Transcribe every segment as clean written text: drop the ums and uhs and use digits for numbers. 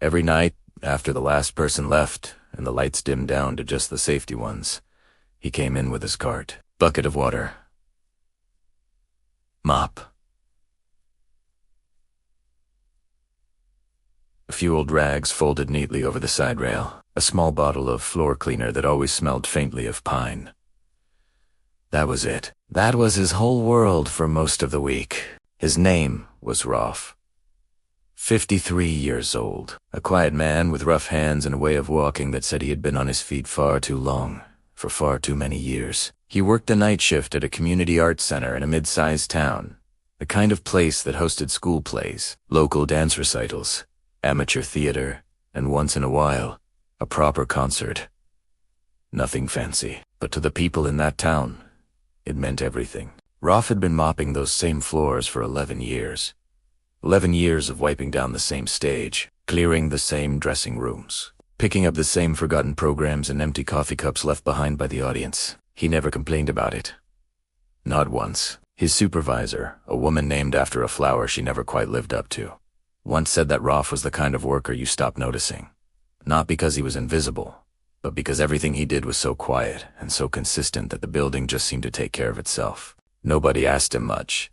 Every night, after the last person left and the lights dimmed down to just the safety ones, he came in with his cart, bucket of water, mop, a few old rags folded neatly over the side rail, a small bottle of floor cleaner that always smelled faintly of pine. That was it. That was his whole world for most of the week. His name was Rolf. 53 years old, a quiet man with rough hands and a way of walking that said he had been on his feet far too long, for far too many years. He worked the night shift at a community arts center in a mid-sized town, the kind of place that hosted school plays, local dance recitals, amateur theater, and once in a while, a proper concert. Nothing fancy, but to the people in that town, it meant everything. Rolf had been mopping those same floors for 11 years. 11 years of wiping down the same stage, clearing the same dressing rooms, picking up the same forgotten programs and empty coffee cups left behind by the audience. He never complained about it. Not once. His supervisor, a woman named after a flower she never quite lived up to, once said that Rolf was the kind of worker you stopped noticing. Not because he was invisible, but because everything he did was so quiet and so consistent that the building just seemed to take care of itself. Nobody asked him much.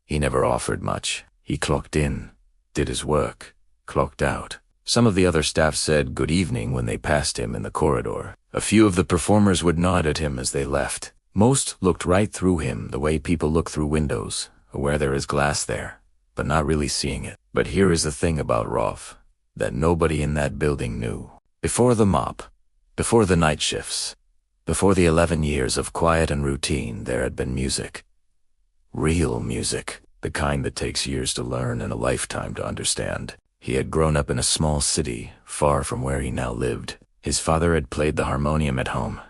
He never offered much. He clocked in, did his work, clocked out. Some of the other staff said good evening when they passed him in the corridor. A few of the performers would nod at him as they left. Most looked right through him the way people look through windows, aware there is glass there, but not really seeing it. But here is the thing about Rolf that nobody in that building knew. Before the mop, before the night shifts, before the 11 years of quiet and routine, there had been music. Real music. The kind that takes years to learn and a lifetime to understand. He had grown up in a small city, far from where he now lived. His father had played the harmonium at home,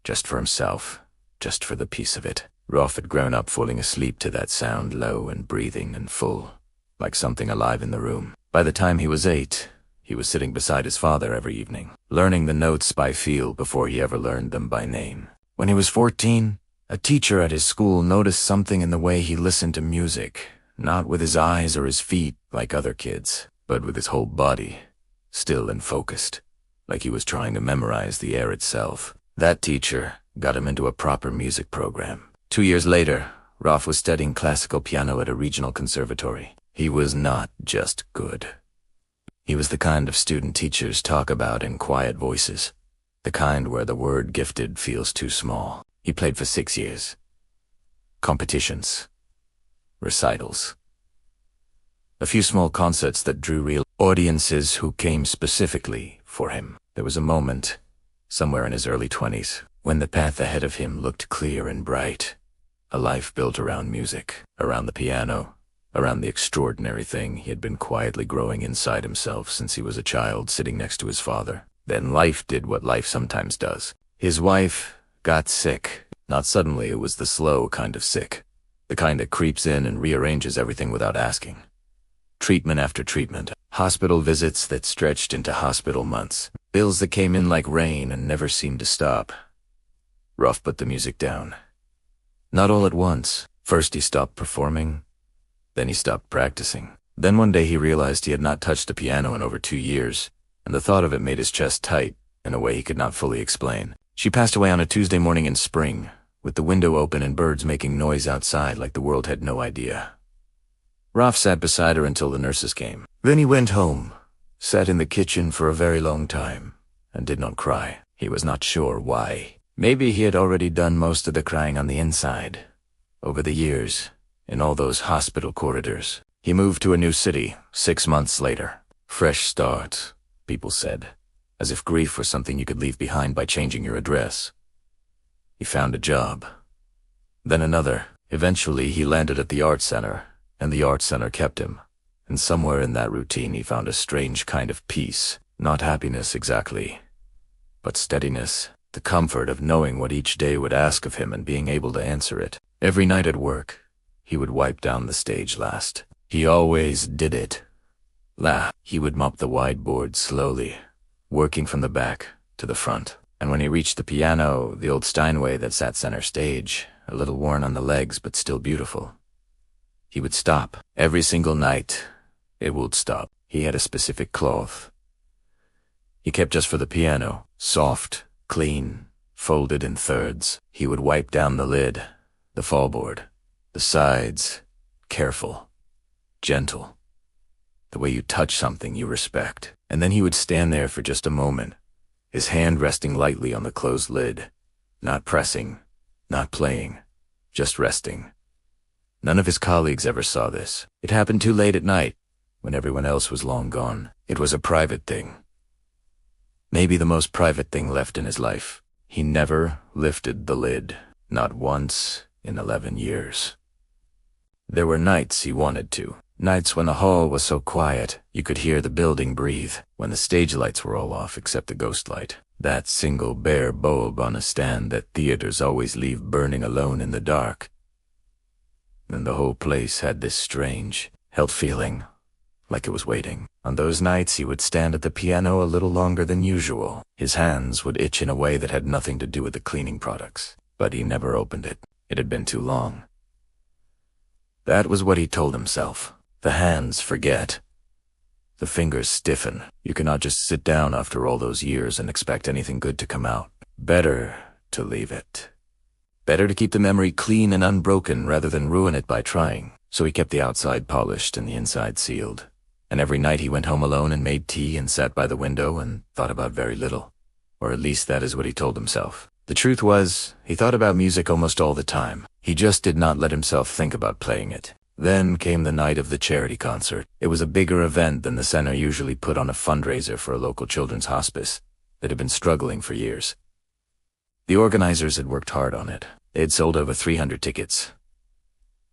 just for himself, just for the peace of it. Rolf had grown up falling asleep to that sound, low and breathing and full, like something alive in the room. By the time he was 8, he was sitting beside his father every evening, learning the notes by feel before he ever learned them by name. When he was 14, a teacher at his school noticed something in the way he listened to music, not with his eyes or his feet like other kids, but with his whole body, still and focused, like he was trying to memorize the air itself. That teacher got him into a proper music program. 2 years later, Rolf was studying classical piano at a regional conservatory. He was not just good. He was the kind of student teachers talk about in quiet voices, the kind where the word gifted feels too small. He played for 6 years. Competitions. Recitals. A few small concerts that drew real audiences who came specifically for him. There was a moment, somewhere in his early 20s, when the path ahead of him looked clear and bright. A life built around music, around the piano, around the extraordinary thing he had been quietly growing inside himself since he was a child sitting next to his father. Then life did what life sometimes does. His wife got sick. Not suddenly, it was the slow kind of sick. The kind that creeps in and rearranges everything without asking. Treatment after treatment. Hospital visits that stretched into hospital months. Bills that came in like rain and never seemed to stop. Rolf put the music down. Not all at once. First he stopped performing. Then he stopped practicing. Then one day he realized he had not touched a piano in over 2 years, and the thought of it made his chest tight in a way he could not fully explain. She passed away on a Tuesday morning in spring, with the window open and birds making noise outside like the world had no idea. Rolf sat beside her until the nurses came. Then he went home, sat in the kitchen for a very long time, and did not cry. He was not sure why. Maybe he had already done most of the crying on the inside. Over the years, in all those hospital corridors. He moved to a new city 6 months later. Fresh start, people said, as if grief was something you could leave behind by changing your address. He found a job. Then another. Eventually he landed at the art center, and the art center kept him. And somewhere in that routine he found a strange kind of peace. Not happiness exactly, but steadiness. The comfort of knowing what each day would ask of him and being able to answer it. Every night at work, he would wipe down the stage last. He always did it. He would mop the wide board slowly, working from the back to the front. And when he reached the piano, the old Steinway that sat center stage, a little worn on the legs but still beautiful, he would stop. Every single night, it would stop. He had a specific cloth, he kept just for the piano. Soft, clean, folded in thirds. He would wipe down the lid, the fallboard, the sides, careful, gentle. The way you touch something you respect. And then he would stand there for just a moment, his hand resting lightly on the closed lid, not pressing, not playing, just resting. None of his colleagues ever saw this. It happened too late at night, when everyone else was long gone. It was a private thing. Maybe the most private thing left in his life. He never lifted the lid, not once in 11 years. There were nights he wanted to. Nights when the hall was so quiet, you could hear the building breathe, when the stage lights were all off except the ghost light. That single bare bulb on a stand that theaters always leave burning alone in the dark. And the whole place had this strange, held feeling, like it was waiting. On those nights he would stand at the piano a little longer than usual. His hands would itch in a way that had nothing to do with the cleaning products. But he never opened it. It had been too long. That was what he told himself. The hands forget. The fingers stiffen. You cannot just sit down after all those years and expect anything good to come out. Better to leave it. Better to keep the memory clean and unbroken rather than ruin it by trying. So he kept the outside polished and the inside sealed. And every night he went home alone and made tea and sat by the window and thought about very little. Or at least that is what he told himself. The truth was, he thought about music almost all the time. He just did not let himself think about playing it. Then came the night of the charity concert. It was a bigger event than the center usually put on, a fundraiser for a local children's hospice that had been struggling for years. The organizers had worked hard on it. They had sold over 300 tickets.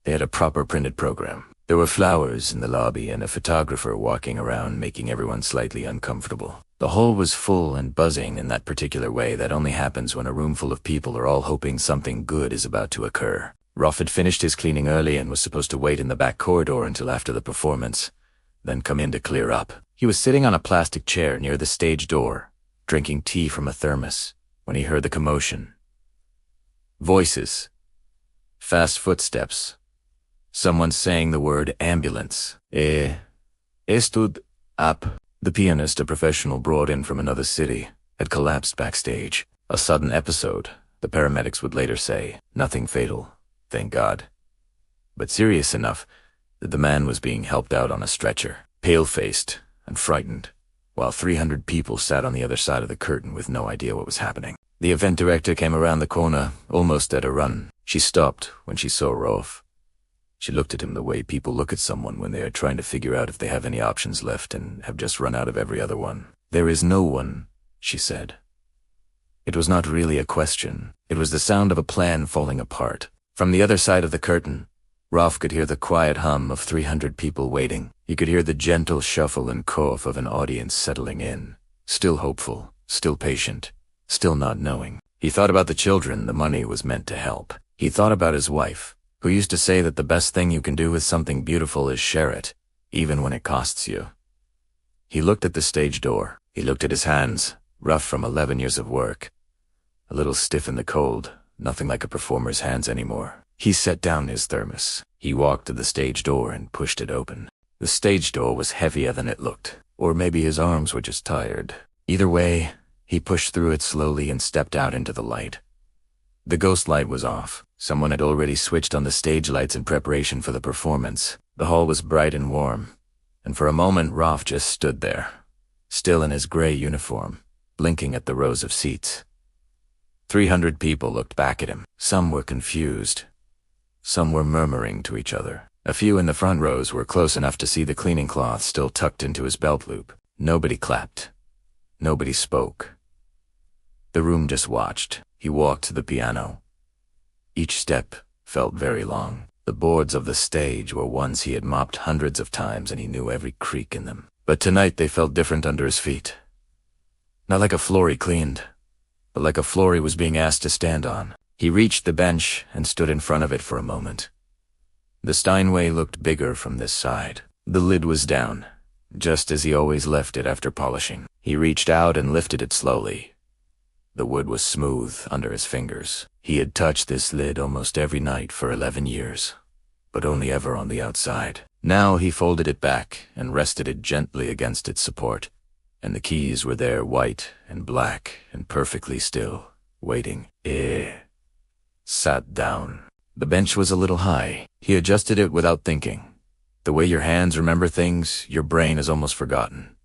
They had a proper printed program. There were flowers in the lobby and a photographer walking around making everyone slightly uncomfortable. The hall was full and buzzing in that particular way that only happens when a room full of people are all hoping something good is about to occur. Rolf had finished his cleaning early and was supposed to wait in the back corridor until after the performance, then come in to clear up. He was sitting on a plastic chair near the stage door, drinking tea from a thermos, when he heard the commotion. Voices. Fast footsteps. Someone saying the word ambulance. Stood up. The pianist, a professional brought in from another city, had collapsed backstage. A sudden episode, the paramedics would later say. Nothing fatal, thank God. But serious enough that the man was being helped out on a stretcher, pale-faced and frightened, while 300 people sat on the other side of the curtain with no idea what was happening. The event director came around the corner, almost at a run. She stopped when she saw Rolf. She looked at him the way people look at someone when they are trying to figure out if they have any options left and have just run out of every other one. There is no one, she said. It was not really a question. It was the sound of a plan falling apart. From the other side of the curtain, Rolf could hear the quiet hum of 300 people waiting. He could hear the gentle shuffle and cough of an audience settling in. Still hopeful, still patient, still not knowing. He thought about the children the money was meant to help. He thought about his wife, who used to say that the best thing you can do with something beautiful is share it, even when it costs you. He looked at the stage door. He looked at his hands, rough from 11 years of work. A little stiff in the cold, nothing like a performer's hands anymore. He set down his thermos. He walked to the stage door and pushed it open. The stage door was heavier than it looked, or maybe his arms were just tired. Either way, he pushed through it slowly and stepped out into the light. The ghost light was off. Someone had already switched on the stage lights in preparation for the performance. The hall was bright and warm, and for a moment Rolf just stood there, still in his gray uniform, blinking at the rows of seats. 300 people looked back at him. Some were confused. Some were murmuring to each other. A few in the front rows were close enough to see the cleaning cloth still tucked into his belt loop. Nobody clapped. Nobody spoke. The room just watched. He walked to the piano. Each step felt very long. The boards of the stage were ones he had mopped hundreds of times and he knew every creak in them. But tonight they felt different under his feet. Not like a floor he cleaned, but like a floor he was being asked to stand on. He reached the bench and stood in front of it for a moment. The Steinway looked bigger from this side. The lid was down, just as he always left it after polishing. He reached out and lifted it slowly. The wood was smooth under his fingers. He had touched this lid almost every night for 11 years, but only ever on the outside. Now he folded it back and rested it gently against its support. and the keys were there, white and black and perfectly still, waiting. Sat down. The bench was a little high. He adjusted it without thinking. The way your hands remember things, your brain has almost forgotten.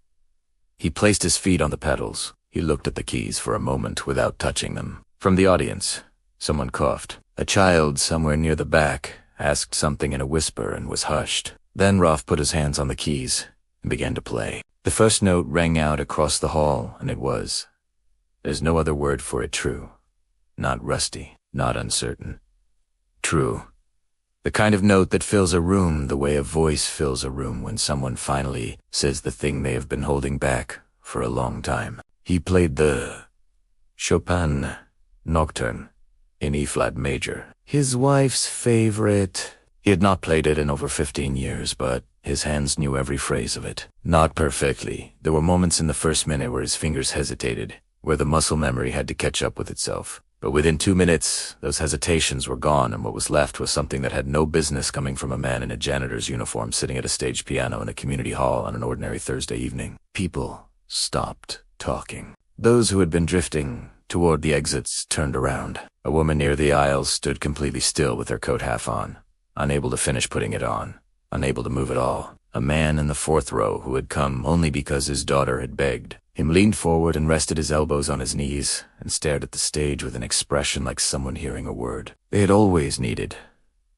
He placed his feet on the pedals. He looked at the keys for a moment without touching them. From the audience, someone coughed. A child somewhere near the back asked something in a whisper and was hushed. Then Rolf put his hands on the keys and began to play. The first note rang out across the hall, and it was, there's no other word for it, true. Not rusty, not uncertain. True. The kind of note that fills a room the way a voice fills a room when someone finally says the thing they have been holding back for a long time. He played the Chopin Nocturne in E-flat major. His wife's favorite. He had not played it in over 15 years, but his hands knew every phrase of it. Not perfectly. There were moments in the first minute where his fingers hesitated, where the muscle memory had to catch up with itself. But within 2 minutes, those hesitations were gone, and what was left was something that had no business coming from a man in a janitor's uniform sitting at a stage piano in a community hall on an ordinary Thursday evening. People stopped talking. Those who had been drifting toward the exits turned around. A woman near the aisles stood completely still with her coat half on, unable to finish putting it on, unable to move at all. A man in the fourth row who had come only because his daughter had begged him leaned forward and rested his elbows on his knees and stared at the stage with an expression like someone hearing a word they had always needed,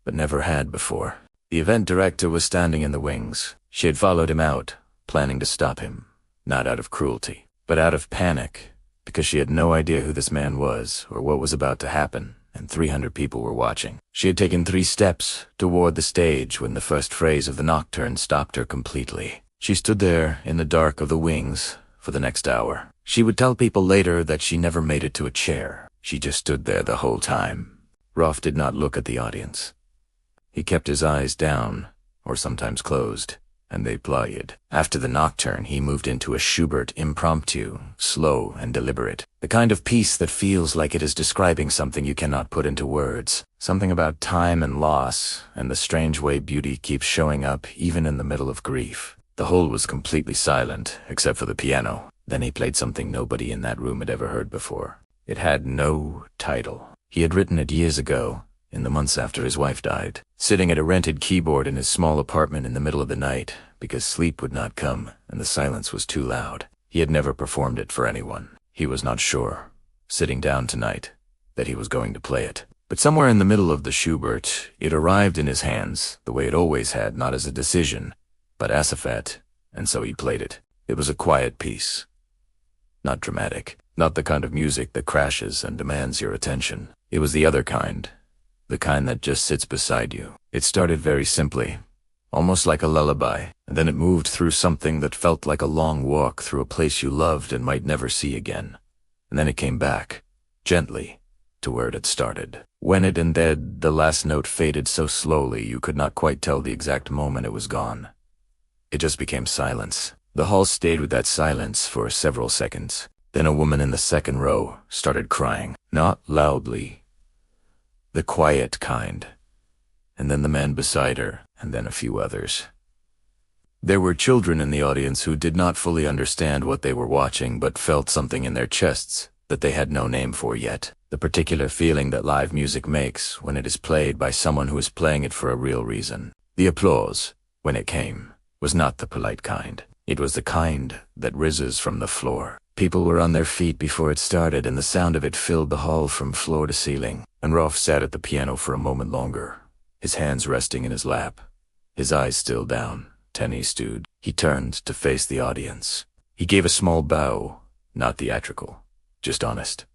but never had before. The event director was standing in the wings. She had followed him out, planning to stop him, not out of cruelty, but out of panic, because she had no idea who this man was or what was about to happen, and 300 people were watching. She had taken 3 steps toward the stage when the first phrase of the nocturne stopped her completely. She stood there in the dark of the wings for the next hour. She would tell people later that she never made it to a chair. She just stood there the whole time. Rolf did not look at the audience. He kept his eyes down, or sometimes closed, and they played. After the nocturne, he moved into a Schubert impromptu, slow and deliberate. The kind of piece that feels like it is describing something you cannot put into words. Something about time and loss, and the strange way beauty keeps showing up even in the middle of grief. The whole was completely silent, except for the piano. Then he played something nobody in that room had ever heard before. It had no title. He had written it years ago, in the months after his wife died, sitting at a rented keyboard in his small apartment in the middle of the night, because sleep would not come and the silence was too loud. He had never performed it for anyone. He was not sure, sitting down tonight, that he was going to play it. But somewhere in the middle of the Schubert, it arrived in his hands, the way it always had, not as a decision, but as a fact, and so he played it. It was a quiet piece. Not dramatic, not the kind of music that crashes and demands your attention. It was the other kind, the kind that just sits beside you. It started very simply, almost like a lullaby, and then it moved through something that felt like a long walk through a place you loved and might never see again. And then it came back, gently, to where it had started. When it ended, the last note faded so slowly you could not quite tell the exact moment it was gone. It just became silence. The hall stayed with that silence for several seconds. Then a woman in the second row started crying, not loudly, the quiet kind, and then the man beside her, and then a few others. There were children in the audience who did not fully understand what they were watching but felt something in their chests that they had no name for yet. The particular feeling that live music makes when it is played by someone who is playing it for a real reason. The applause, when it came, was not the polite kind. It was the kind that rises from the floor. People were on their feet before it started, and the sound of it filled the hall from floor to ceiling. And Rolf sat at the piano for a moment longer, his hands resting in his lap, his eyes still down. Tenny stood. He turned to face the audience. He gave a small bow, not theatrical, just honest.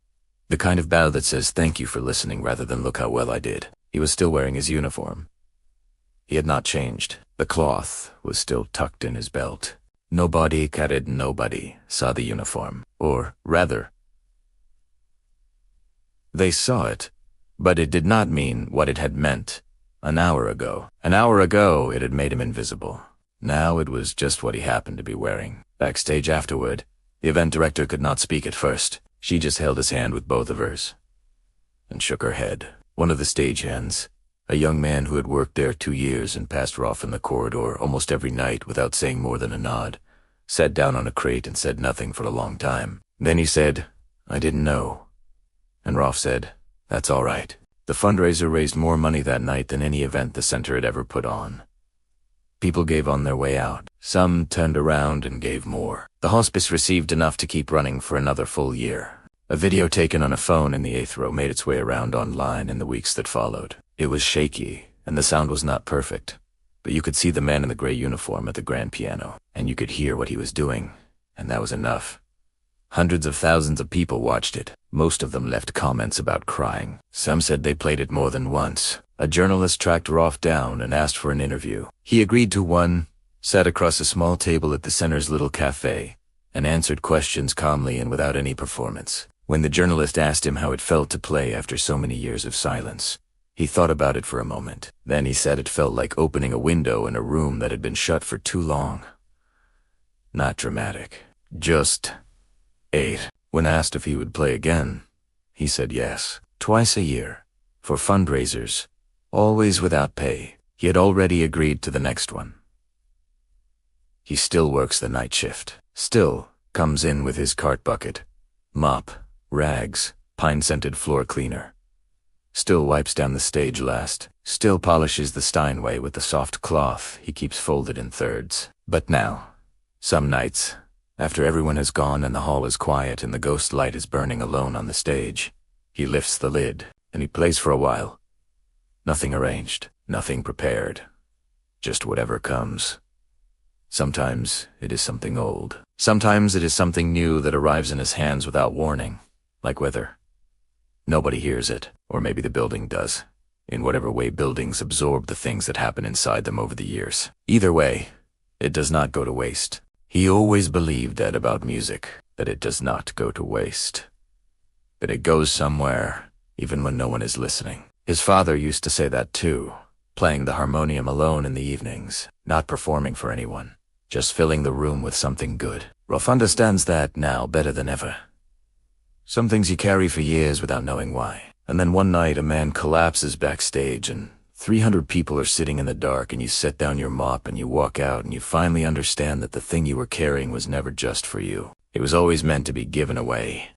The kind of bow that says thank you for listening rather than look how well I did. He was still wearing his uniform. He had not changed. The cloth was still tucked in his belt. Nobody saw the uniform. Or, rather, they saw it, but it did not mean what it had meant an hour ago. An hour ago, it had made him invisible. Now it was just what he happened to be wearing. Backstage afterward, the event director could not speak at first. She just held his hand with both of hers and shook her head. One of the stagehands, a young man who had worked there 2 years and passed Rolf in the corridor almost every night without saying more than a nod, sat down on a crate and said nothing for a long time. Then he said, "I didn't know." And Rolf said, "That's all right." The fundraiser raised more money that night than any event the center had ever put on. People gave on their way out. Some turned around and gave more. The hospice received enough to keep running for another full year. A video taken on a phone in the 8th row made its way around online in the weeks that followed. It was shaky, and the sound was not perfect, but you could see the man in the gray uniform at the grand piano, and you could hear what he was doing, and that was enough. Hundreds of thousands of people watched it. Most of them left comments about crying. Some said they played it more than once. A journalist tracked Rolf down and asked for an interview. He agreed to one, sat across a small table at the center's little cafe, and answered questions calmly and without any performance. When the journalist asked him how it felt to play after so many years of silence, he thought about it for a moment. Then he said it felt like opening a window in a room that had been shut for too long. Not dramatic. Just 8. When asked if he would play again, he said yes. Twice a year. For fundraisers. Always without pay. He had already agreed to the next one. He still works the night shift. Still comes in with his cart bucket, mop, rags, pine-scented floor cleaner. Still wipes down the stage last. Still polishes the Steinway with the soft cloth he keeps folded in thirds. But now, some nights, after everyone has gone and the hall is quiet and the ghost light is burning alone on the stage, he lifts the lid and he plays for a while. Nothing arranged, nothing prepared. Just whatever comes. Sometimes it is something old. Sometimes it is something new that arrives in his hands without warning, like weather. Nobody hears it, or maybe the building does, in whatever way buildings absorb the things that happen inside them over the years. Either way, it does not go to waste. He always believed that about music, that it does not go to waste. That it goes somewhere, even when no one is listening. His father used to say that too, playing the harmonium alone in the evenings, not performing for anyone, just filling the room with something good. Rolf understands that now better than ever. Some things you carry for years without knowing why. And then one night a man collapses backstage and 300 people are sitting in the dark and you set down your mop and you walk out and you finally understand that the thing you were carrying was never just for you. It was always meant to be given away.